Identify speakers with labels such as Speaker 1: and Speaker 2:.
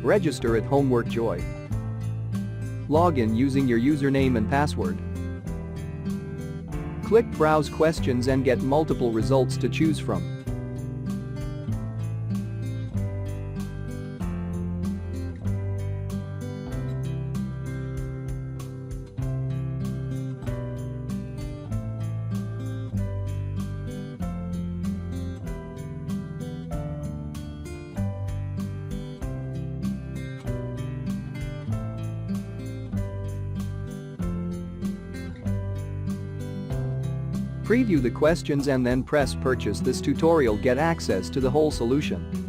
Speaker 1: Register at Homework Joy. Log in using your username and password. Click Browse Questions and get multiple results to choose from. Preview the questions and then press Purchase. This tutorial get access to the whole solution.